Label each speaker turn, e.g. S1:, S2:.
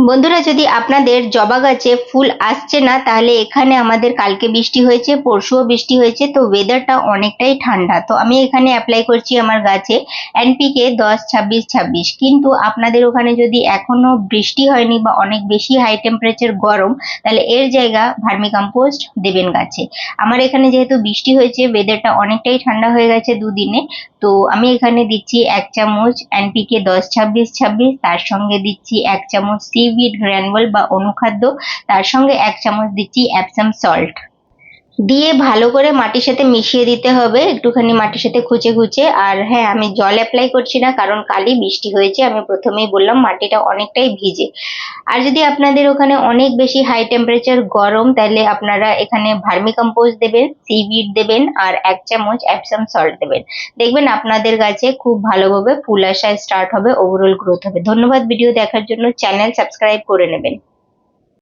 S1: বন্ধুরা, যদি আপনাদের জবা গাছে ফুল আসছে না তাহলে এখানে আমাদের কালকে বৃষ্টি হয়েছে, পরশুও বৃষ্টি হয়েছে, তো ওয়েদারটা অনেকটাই ঠান্ডা। তো আমি এখানে অ্যাপ্লাই করছি আমার গাছে এনপিকে 10-26-26। কিন্তু আপনাদের ওখানে যদি এখনো বৃষ্টি হয়নি বা অনেক বেশি হাই টেম্পারেচার গরম, তাহলে এর জায়গা ভার্মি কম্পোস্ট দেবেন গাছে। আমার এখানে যেহেতু বৃষ্টি হয়েছে, ওয়েদারটা অনেকটাই ঠান্ডা হয়ে গেছে দুদিনে, তো আমি এখানে দিচ্ছি 1 চামচ এনপিকে 10-26-26, তার সঙ্গে দিচ্ছি 1 চামচ সিভিড গ্র্যানুল বা অনুখাদ্য, তার সঙ্গে 1 চামচ দিচ্ছি অ্যাপসাম সল্ট। দিয়ে ভালো করে মাটির সাথে মিশিয়ে দিতে হবে, একটুখানি মাটির সাথে খুঁচে খুঁচে। আর হ্যাঁ, আমি জল অ্যাপ্লাই করছি না, কারণ কালই বৃষ্টি হয়েছে, আমি প্রথমেই বললাম মাটিটা অনেকটাই ভিজে। আর যদি আপনাদের ওখানে অনেক বেশি হাই টেম্পারেচার গরম, তাহলে আপনারা এখানে ভার্মি কম্পোস্ট দেবেন, সিভিড দেবেন, আর 1 চামচ অ্যাপসাম সল্ট দেবেন। দেখবেন আপনাদের গাছে খুব ভালোভাবে ফুল আসা স্টার্ট হবে, ওভারঅল গ্রোথ হবে। ধন্যবাদ ভিডিও দেখার জন্য, চ্যানেল সাবস্ক্রাইব করে নেবেন।